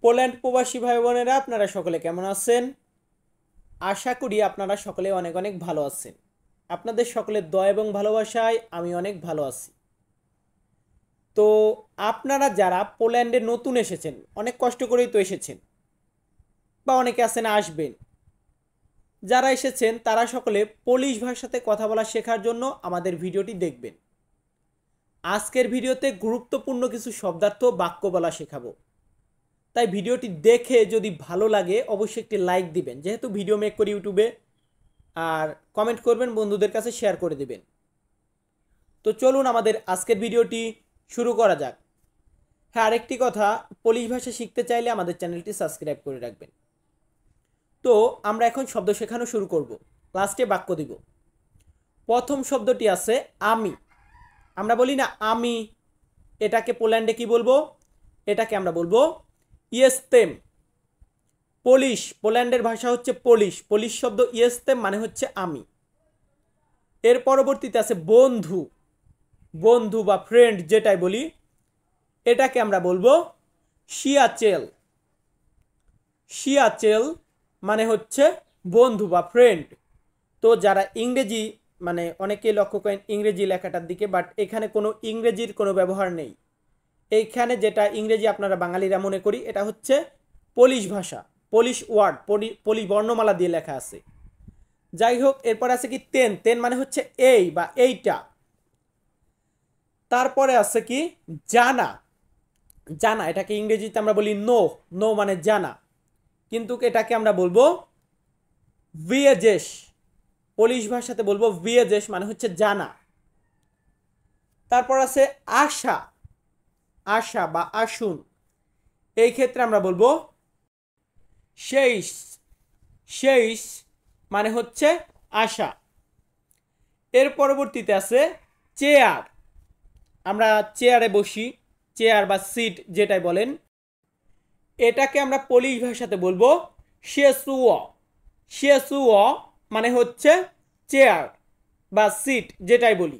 Poland প্রবাসী ভাই বোনেরা আপনারা সকলে কেমন আছেন? আশা করি আপনারা সকলে অনেক অনেক ভালো আছেন। আপনাদের সকলের দয়া এবং ভালোবাসায় আমি অনেক ভালো আছি। তো আপনারা যারা পোল্যান্ডে নতুন এসেছেন, অনেক কষ্ট করেই তো এসেছেন, বা অনেকে আছেন আসবেন, যারা এসেছেন তারা সকলে পোলিশ ভাষাতে কথা বলা শেখার জন্য আমাদের ভিডিওটি দেখবেন। আজকের ভিডিওতে গুরুত্বপূর্ণ কিছু শব্দার্থ বাক্য বলা শেখাবো। তাই ভিডিওটি দেখে যদি ভালো লাগে অবশ্যই একটি লাইক দিবেন, যেহেতু ভিডিও মেক করি ইউটিউবে, আর কমেন্ট করবেন, বন্ধুদের কাছে শেয়ার করে দিবেন। তো চলুন আমাদের আজকের ভিডিওটি শুরু করা যাক। হ্যাঁ, আরেকটি কথা, পোলিশ ভাষা শিখতে চাইলে আমাদের চ্যানেলটি সাবস্ক্রাইব করে রাখবেন। তো আমরা এখন শব্দ শেখানো শুরু করব, লাস্টে বাক্য দিব। প্রথম শব্দটি আছে আমি। আমরা বলি না আমি, এটাকে পোল্যান্ডে কি বলবো? এটাকে আমরা বলবো ইয়েস্তেম। পোলিশ, পোল্যান্ডের ভাষা হচ্ছে পোলিশ। পোলিশ শব্দ ইয়েস্তেম মানে হচ্ছে আমি। এর পরবর্তীতে আছে বন্ধু। বন্ধু বা ফ্রেন্ড যেটাই বলি, এটাকে আমরা বলবো শিয়াচেল। শিয়াচেল মানে হচ্ছে বন্ধু বা ফ্রেন্ড। তো যারা ইংরেজি, মানে অনেকেই লক্ষ্য করেন ইংরেজি লেখাটার দিকে, বাট এখানে কোনো ইংরেজির কোনো ব্যবহার নেই। এইখানে যেটা ইংরেজি আপনারা বাঙালিরা মনে করি, এটা হচ্ছে পোলিশ ভাষা, পোলিশ ওয়ার্ড, পোলিশ বর্ণমালা দিয়ে লেখা আছে। যাই হোক, এরপর আছে কি তেন। তেন মানে হচ্ছে এই বা এইটা। তারপরে আছে কি জানা। জানা, এটাকে ইংরেজিতে আমরা বলি নো। নো মানে জানা, কিন্তু এটাকে আমরা বলবো ভিয়েজেস। পোলিশ ভাষাতে বলবো ভিয়েজেস মানে হচ্ছে জানা। তারপর আছে আশা। আশা বা আসুন, এই ক্ষেত্রে আমরা বলবো শেষ। শেষ মানে হচ্ছে আশা। এর পরবর্তীতে আছে চেয়ার। আমরা চেয়ারে বসি, চেয়ার বা সিট যেটাই বলেন, এটাকে আমরা পোলিশ ভাষাতে বলবো শেসুয়। শেসুয় মানে হচ্ছে চেয়ার বা সিট যেটাই বলি।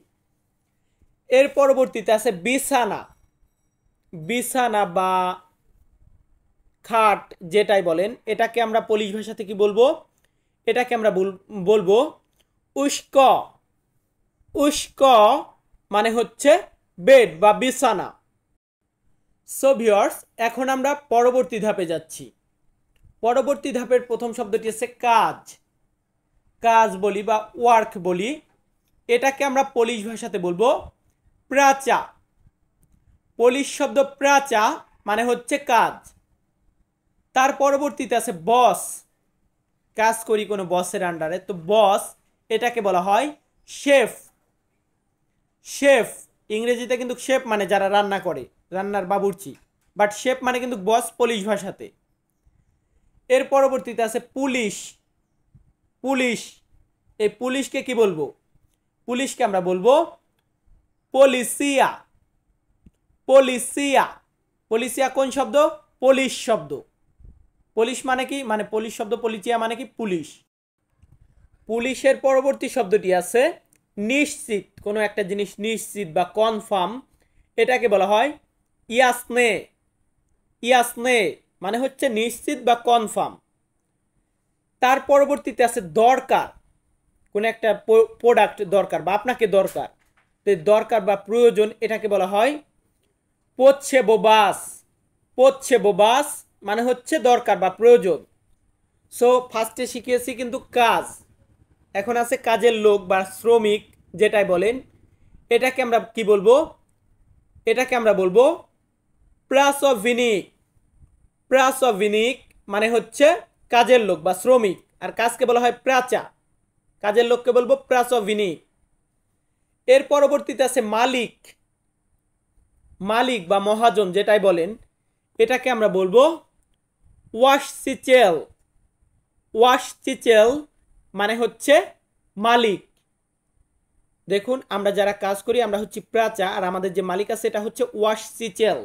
এর পরবর্তীতে আছে বিছানা। বিছানা বা খাট যেটাই বলেন, এটাকে আমরা পোলিশ ভাষাতে কি বলবো? এটাকে আমরা বলবো উস্ক। উস্ক মানে হচ্ছে বেড বা বিছানা। সো ভিউয়ার্স, এখন আমরা পরবর্তী ধাপে যাচ্ছি। পরবর্তী ধাপের প্রথম শব্দটি হচ্ছে কাজ। কাজ বলি বা ওয়ার্ক বলি, এটাকে আমরা পোলিশ ভাষাতে বলবো প্রাচা। পোলিশ শব্দ প্রাচা মানে হচ্ছে কাজ। তার পরবর্তীতে আছে বস। কাজ করি কোনো বসের আন্ডারে, তো বস, এটাকে বলা হয় শেফ। শেফ ইংরেজিতে কিন্তু শেফ মানে যারা রান্না করে, রান্নার বাবুর্চি, বাট শেফ মানে কিন্তু বস পোলিশ ভাষাতে। এর পরবর্তীতে আছে পুলিশ। পুলিশ, এই পুলিশকে কি বলবো? পুলিশকে আমরা বলবো পলিসিয়া। পলিসিয়া। পলিসিয়া কোন শব্দ? পোলিশ শব্দ। পুলিশ মানে কি? মানে পুলিশ শব্দ পলিসিয়া মানে কি? পুলিশ। পুলিশের পরবর্তী শব্দটি আছে নিশ্চিত। কোনো একটা জিনিস নিশ্চিত বা কনফার্ম, এটাকে বলা হয় ইয়াসনে। ইয়াসনে মানে হচ্ছে নিশ্চিত বা কনফার্ম। তার পরবর্তীতে আছে দরকার। কোন একটা প্রোডাক্ট দরকার বা আপনাকে দরকার, তো দরকার বা প্রয়োজন, এটাকে বলা হয় পোচ্ছেবোবাস। পোচ্ছেবোবাস মানে হচ্ছে দরকার বা প্রয়োজন। সো ফার্স্টে শিখিয়েছি কিন্তু কাজ, এখন আছে কাজের লোক বা শ্রমিক যেটাই বলেন, এটাকে আমরা কি বলবো? এটাকে আমরা বলবো প্রাসভিনিক। প্রাসভিনিক মানে হচ্ছে কাজের লোক বা শ্রমিক, আর কাজকে বলা হয় প্রাচা। কাজের লোককে বলবো প্রাসভিনিক। এর পরবর্তীতে আছে মালিক। মালিক বা মহাজন যেটাই বলেন, এটাকে আমরা বলবো ওয়াশচিচেল। ওয়াশচিচেল মানে হচ্ছে মালিক। দেখুন, আমরা যারা কাজ করি আমরা হচ্ছে প্রাচা, আর আমাদের যে মালিক আছে এটা হচ্ছে ওয়াশচিচেল।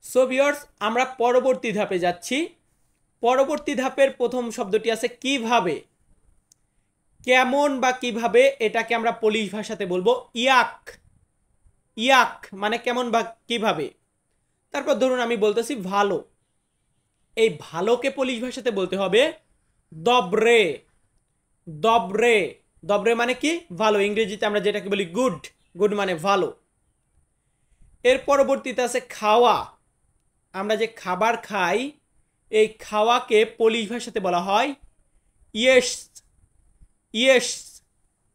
সো ভিউয়ার্স, আমরা পরবর্তী ধাপে যাচ্ছি। পরবর্তী ধাপের প্রথম শব্দটি আছে কিভাবে। কেমন বা কিভাবে, এটাকে আমরা পোলিশ ভাষাতে বলবো ইয়াক। ইয়াক মানে কেমন বা কিভাবে। তারপর ধরুন আমি বলতেছি ভালো। এই ভালোকে পোলিশ ভাষাতে বলতে হবে দব্রে। দব্রে, দব্রে মানে কি ভালো, ইংরেজিতে আমরা যেটাকে বলি গুড, গুড মানে ভালো। এর পরবর্তীতে আছে খাওয়া। আমরা যে খাবার খাই এই খাওয়াকে পোলিশ ভাষাতে বলা হয় ইয়েস। ইয়েস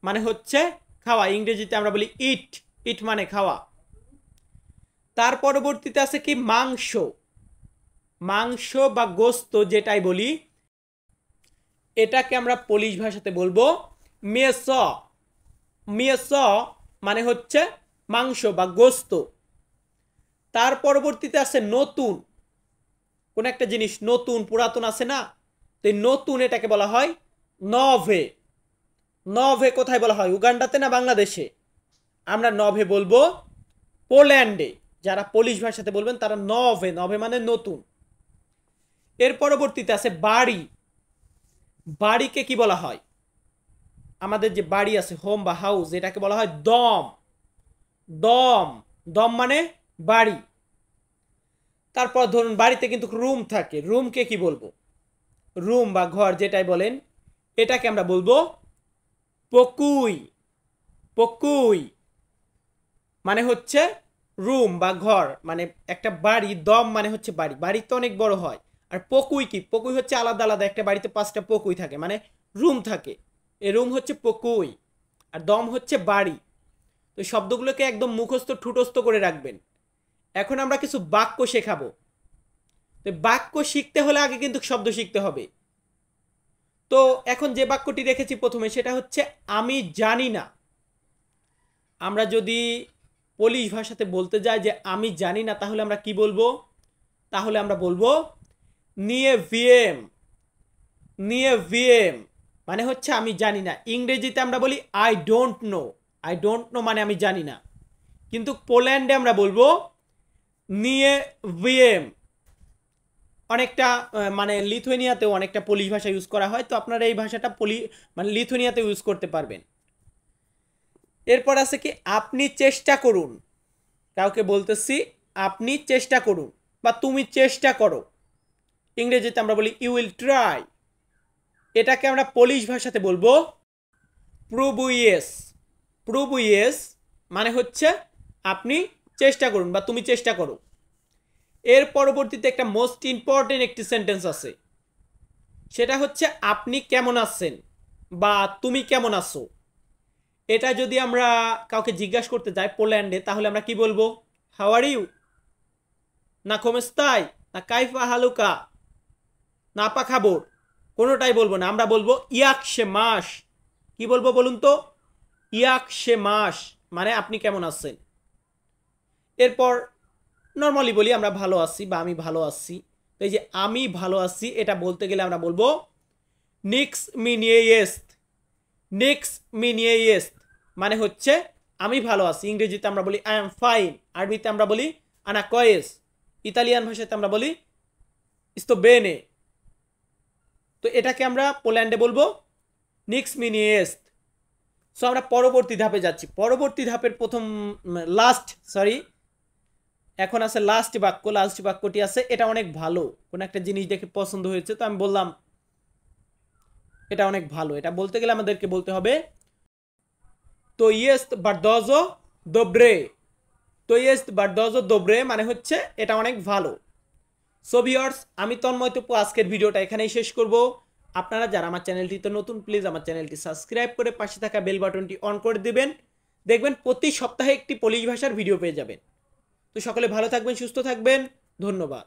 মানে হচ্ছে খাওয়া, ইংরেজিতে আমরা বলি ইট, ইট মানে খাওয়া। তার পরবর্তীতে আছে কি মাংস। মাংস বা গোস্ত যেটাই বলি এটাকে আমরা পোলিশ ভাষাতে বলবো মেস। মেস মানে হচ্ছে মাংস বা গোস্ত। তার পরবর্তীতে আছে নতুন। কোন একটা জিনিস নতুন পুরাতন আছে না, তো নতুন এটাকে বলা হয় নভে। নভে কোথায় বলা হয়, উগান্ডাতে না বাংলাদেশে? আমরা নভে বলবো পোল্যান্ডে। যারা পোলিশ ভাষাতে বলবেন তারা নভে, নভে মানে নতুন। এর পরবর্তীতে আছে বাড়ি। বাড়িকে কি বলা হয়, আমাদের যে বাড়ি আছে হোম বা হাউস এটাকে বলা হয় দম। দম, দম মানে বাড়ি। তারপর ধরুন বাড়িতে কিন্তু রুম থাকে, রুমকে কি বলবো, রুম বা ঘর যেটাই বলেন এটাকে আমরা বলবো পকুই। পকুই মানে হচ্ছে রুম বা ঘর, মানে একটা বাড়ি। দম মানে হচ্ছে বাড়ি, বাড়ি তো অনেক বড় হয়। আর পকুই কি, পকুই হচ্ছে আলাদা আলাদা, একটা বাড়িতে 5টা পকুই থাকে মানে রুম থাকে, এই রুম হচ্ছে পকুই। আর দম হচ্ছে বাড়ি। তো শব্দগুলোকে একদম মুখস্থ ঠুটস্থ করে রাখবেন। এখন আমরা কিছু বাক্য শেখাবো। তো বাক্য শিখতে হলে আগে কিন্তু শব্দ শিখতে হবে। তো এখন যে বাক্যটি রেখেছি প্রথমে সেটা হচ্ছে আমি জানি না। আমরা যদি পোলিশ ভাষাতে বলতে যাই যে আমি জানি না তাহলে আমরা কি বলবো, তাহলে আমরা বলবো নিয়ে ভিএম। নিয়ে ভিএম মানে হচ্ছে আমি জানি না। ইংরেজিতে আমরা বলি I don't know. I don't know মানে আমি জানি না। কিন্তু পোল্যান্ডে আমরা বলবো নিয়ে ভিএম। অনেকটা মানে লিথুয়েনিয়াতেও অনেকটা পোলিশ ভাষা ইউজ করা হয়, তো আপনারা এই ভাষাটা মানে লিথুয়েনিয়াতে ইউজ করতে পারবেন। এরপর আছে কি আপনি চেষ্টা করুন। কাউকে বলতেছি আপনি চেষ্টা করুন বা তুমি চেষ্টা করো, ইংরেজিতে আমরা বলি ইউ উইল ট্রাই। এটাকে আমরা পোলিশ ভাষাতে বলবো প্রুবুইয়েস। প্রুবুইয়েস মানে হচ্ছে আপনি চেষ্টা করুন বা তুমি চেষ্টা করো। এর পরবর্তীতে একটা মোস্ট ইম্পর্টেন্ট একটি সেন্টেন্স আছে, সেটা হচ্ছে আপনি কেমন আছেন বা তুমি কেমন আছো। এটা যদি আমরা কাউকে জিজ্ঞাসা করতে যাই পোল্যান্ডে তাহলে আমরা কি বলবো, হাউ আর ইউ, না কোমেস্তাই, না কাইফা হালুকা, না পা খাবর, কোনোটাই বলবো না। আমরা বলবো ইয়াক সে মাস। কি বলবো বলুন তো, ইয়াক সে মাস মানে আপনি কেমন আছেন। এরপর নর্মালি বলি আমরা ভালো আছি বা আমি ভালো আছি। তো এই যে আমি ভালো আছি এটা বলতে গেলে আমরা বলবো নিক্স মিনিয়েস্ত। নিক্স মিনিয়েস্ত মানে হচ্ছে আমি ভালো আছি। ইংরেজিতে আমরা বলি আই এম ফাইন, আরবিতে আমরা বলি আনা কয়েস, ইতালিয়ান ভাষাতে আমরা বলি ইস্তো বেনে। তো এটাকে আমরা পোল্যান্ডে বলবো নিক্স মিনিয়েস্ত। সো আমরা পরবর্তী ধাপে যাচ্ছি। পরবর্তী ধাপের প্রথম এখন আছে লাস্ট বাক্য। লাস্ট বাক্যটি আছে এটা অনেক ভালো, কোন একটা জিনিস দেখে পছন্দ হয়েছে তো আমি বললাম এটা অনেক ভালো। এটা বলতে গেলে আমাদেরকে বলতে হবে তো ইয়েস্ট বারদোজো দোব্রে। তো ইয়েস্ট বারদোজো দোব্রে মানে হচ্ছে এটা অনেক ভালো। সো ভিউয়ার্স, আমি তন্ময় তপু আজকের ভিডিওটা এখানেই শেষ করব। আপনারা যারা আমার চ্যানেলটিতে নতুন প্লিজ আমার চ্যানেলটি সাবস্ক্রাইব করে পাশে থাকা বেল বাটনটি অন করে দিবেন। দেখবেন প্রতি সপ্তাহে একটি পোলিশ ভাষার ভিডিও পেয়ে যাবেন। তো সকলে ভালো থাকবেন, সুস্থ থাকবেন, ধন্যবাদ।